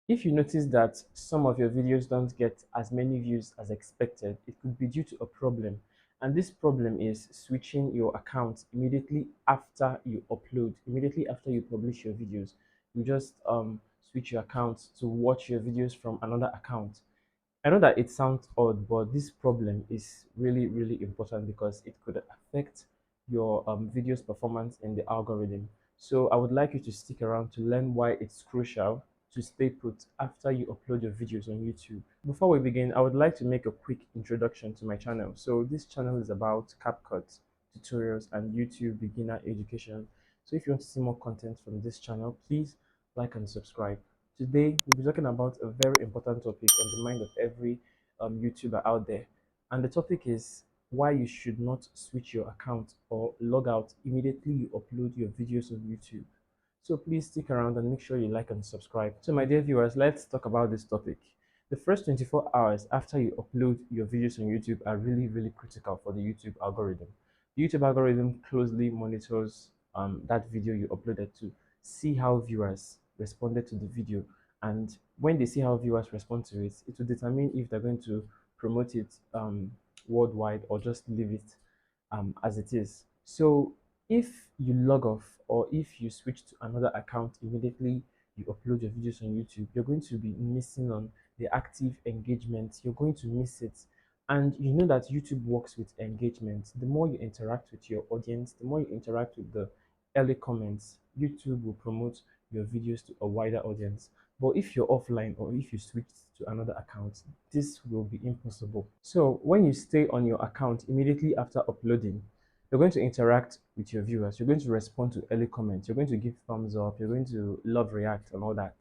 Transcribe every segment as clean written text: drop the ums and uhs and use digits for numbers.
If you notice that some of your videos don't get as many views as expected, it could be due to a problem. And this problem is switching your account immediately after you upload, immediately after you publish your videos. You just switch your account to watch your videos from another account. I know that it sounds odd, but this problem is really, really important because it could affect your video's performance in the algorithm. So I would like you to stick around to learn why it's crucial to stay put after you upload your videos on YouTube. Before we begin, I would like to make a quick introduction to my channel. So this channel is about CapCut tutorials and YouTube beginner education. So if you want to see more content from this channel, please like and subscribe. Today, we'll be talking about a very important topic on the mind of every YouTuber out there. And the topic is why you should not switch your account or log out immediately you upload your videos on YouTube. So please stick around and make sure you like and subscribe. So my dear viewers, let's talk about this topic. The first 24 hours after you upload your videos on YouTube are really, really critical for the YouTube algorithm. The YouTube algorithm closely monitors that video you uploaded to see how viewers responded to the video. And when they see how viewers respond to it, it will determine if they're going to promote it worldwide or just leave it as it is. So if you log off or if you switch to another account immediately you upload your videos on YouTube, you're going to be missing on the active engagement. You're going to miss it. And you know that YouTube works with engagement. The more you interact with your audience, the more you interact with the early comments, YouTube will promote your videos to a wider audience. But if you're offline or if you switch to another account, this will be impossible. So when you stay on your account immediately after uploading, you're going to interact with your viewers. You're going to respond to early comments. You're going to give thumbs up. You're going to love react and all that.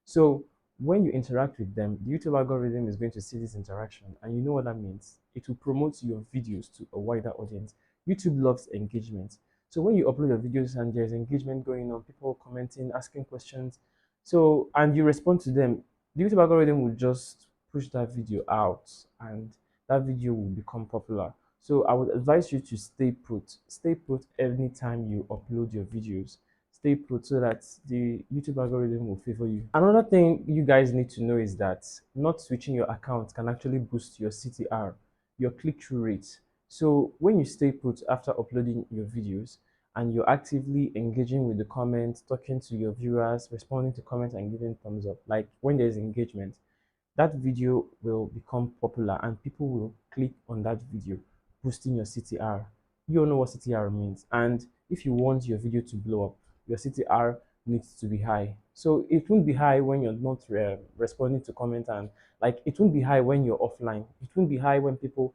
So when you interact with them, the YouTube algorithm is going to see this interaction, and you know what that means. It will promote your videos to a wider audience. YouTube loves engagement. So when you upload your videos and there's engagement going on, people commenting, asking questions, so and you respond to them, the YouTube algorithm will just push that video out and that video will become popular. So I would advise you to stay put. Stay put anytime you upload your videos. Stay put so that the YouTube algorithm will favor you. Another thing you guys need to know is that not switching your account can actually boost your CTR, your click-through rate. So when you stay put after uploading your videos and you're actively engaging with the comments, talking to your viewers, responding to comments and giving thumbs up, like when there's engagement, that video will become popular and people will click on that video, boosting your CTR. You all know what CTR means. And if you want your video to blow up, your CTR needs to be high. So it won't be high when you're not responding to comments, and like it won't be high when you're offline. It won't be high when people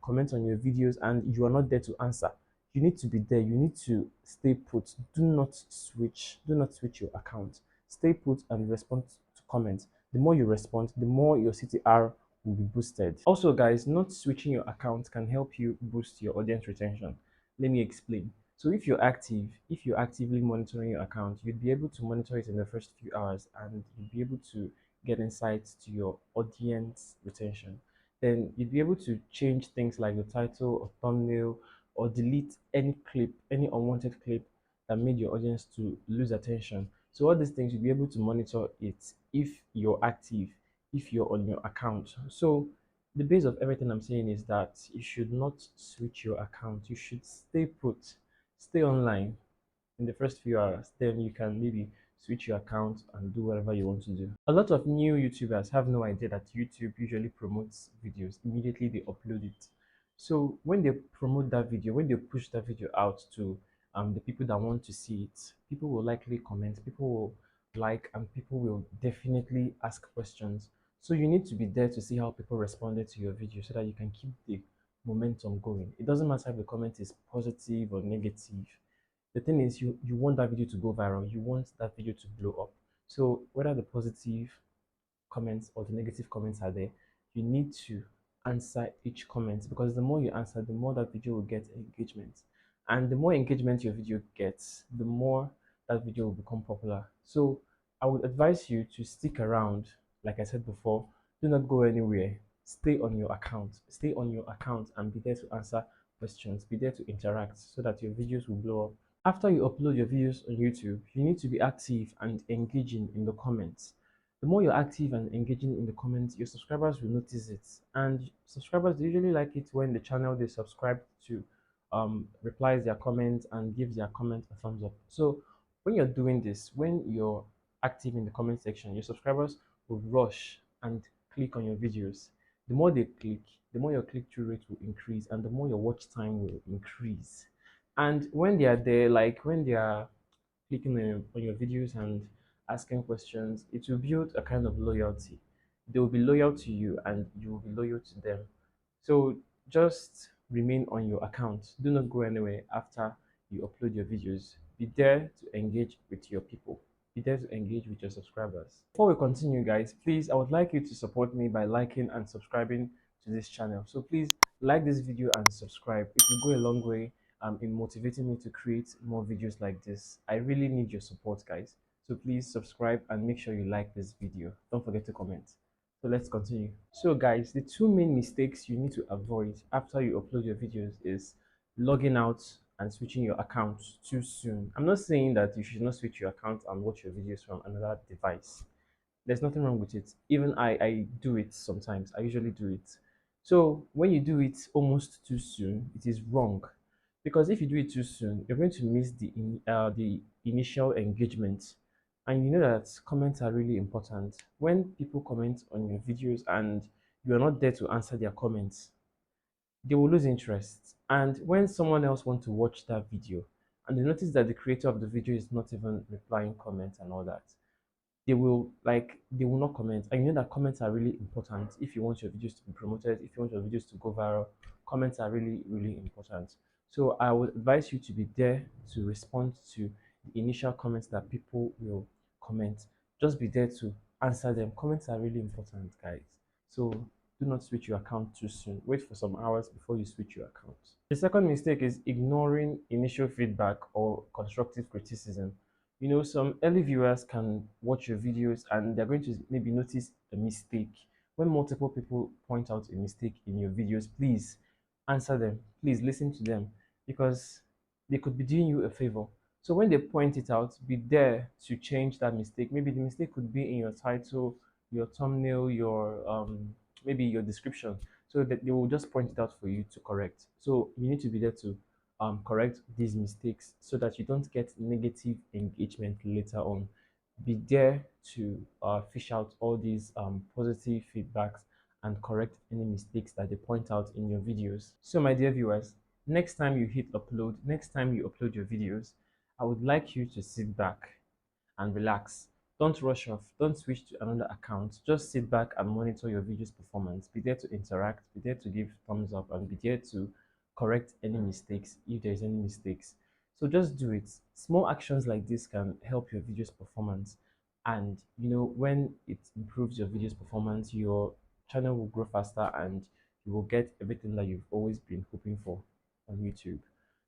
comment on your videos and you are not there to answer. You need to be there. You need to stay put. Do not switch. Do not switch your account. Stay put and respond to comments. The more you respond, the more your CTR will be boosted. Also, guys, not switching your account can help you boost your audience retention. Let me explain. So if you're actively monitoring your account, you'd be able to monitor it in the first few hours and you'd be able to get insights to your audience retention. Then you'd be able to change things like the title or thumbnail or delete any clip, any unwanted clip that made your audience to lose attention. So all these things you'll be able to monitor it if you're active, if you're on your account. So the base of everything I'm saying is that you should not switch your account. You should stay put, stay online in the first few hours. Then you can maybe switch your account and do whatever you want to do. A lot of new YouTubers have no idea that YouTube usually promotes videos immediately they upload it. So when they promote that video, when they push that video out to the people that want to see it, people will likely comment, people will like, and people will definitely ask questions. So you need to be there to see how people responded to your video so that you can keep the momentum going. It doesn't matter if the comment is positive or negative. The thing is, you want that video to go viral. You want that video to blow up. So whether the positive comments or the negative comments are there, you need to answer each comment, because the more you answer, the more that video will get engagement. And the more engagement your video gets, the more that video will become popular. So I would advise you to stick around. Like I said before, do not go anywhere. Stay on your account. Stay on your account and be there to answer questions. Be there to interact so that your videos will blow up. After you upload your videos on YouTube, you need to be active and engaging in the comments. The more you're active and engaging in the comments, your subscribers will notice it. And subscribers usually like it when the channel they subscribe to replies their comments and gives their comment a thumbs up. So when you're doing this, when you're active in the comment section, your subscribers will rush and click on your videos. The more they click, the more your click-through rate will increase and the more your watch time will increase. And when they are there, like when they are clicking on your videos and asking questions, it will build a kind of loyalty. They will be loyal to you and you will be loyal to them. So just remain on your account. Do not go anywhere after you upload your videos. Be there to engage with your people. Be there to engage with your subscribers. Before we continue, guys, please, I would like you to support me by liking and subscribing to this channel. So please like this video and subscribe. It will go a long way in motivating me to create more videos like this. I really need your support, guys. So please subscribe and make sure you like this video. Don't forget to comment. So let's continue. So guys, the two main mistakes you need to avoid after you upload your videos is logging out and switching your account too soon. I'm not saying that you should not switch your account and watch your videos from another device. There's nothing wrong with it. Even I do it sometimes. I usually do it. So when you do it almost too soon, it is wrong. Because if you do it too soon, you're going to miss the initial engagement. And you know that comments are really important. When people comment on your videos and you're not there to answer their comments, they will lose interest. And when someone else wants to watch that video and they notice that the creator of the video is not even replying comments and all that, they will not comment. And you know that comments are really important if you want your videos to be promoted, if you want your videos to go viral. Comments are really important. So I would advise you to be there to respond to the initial comments that people will comment. Just be there to answer them. Comments are really important, guys. So do not switch your account too soon. Wait for some hours before you switch your account. The second mistake is ignoring initial feedback or constructive criticism. You know, some early viewers can watch your videos and they're going to maybe notice a mistake. When multiple people point out a mistake in your videos, please answer them. Please listen to them because they could be doing you a favor. So when they point it out, be there to change that mistake. Maybe the mistake could be in your title, your thumbnail, your maybe your description. So that they will just point it out for you to correct. So you need to be there to correct these mistakes so that you don't get negative engagement later on. Be there to fish out all these positive feedbacks and correct any mistakes that they point out in your videos. So my dear viewers, next time you hit upload, next time you upload your videos, I would like you to sit back and relax. Don't rush off. Don't switch to another account. Just sit back and monitor your video's performance. Be there to interact. Be there to give thumbs up and be there to correct any mistakes if there's any mistakes. So just do it. Small actions like this can help your video's performance. And you know, when it improves your video's performance, your channel will grow faster and you will get everything that you've always been hoping for on YouTube.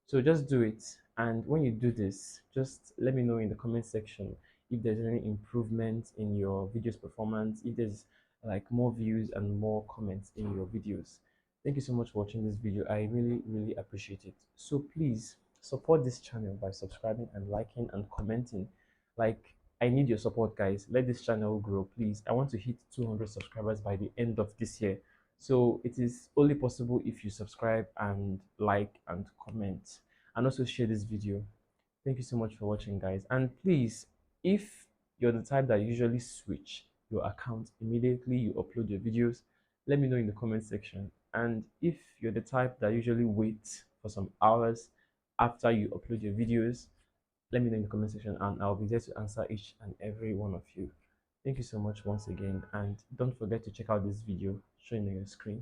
So just do it. And when you do this, just let me know in the comment section if there's any improvement in your videos performance, if there's like more views and more comments in your videos. Thank you so much for watching this video. I really appreciate it. So please support this channel by subscribing and liking and commenting. Like, I need your support, guys. Let this channel grow, please. I want to hit 200 subscribers by the end of this year. So it is only possible if you subscribe and like and comment and also share this video. Thank you so much for watching, guys. And please, if you're the type that usually switch your account immediately you upload your videos, let me know in the comment section. And if you're the type that usually waits for some hours after you upload your videos, let me know in the comment section and I'll be there to answer each and every one of you. Thank you so much once again, and don't forget to check out this video showing on your screen.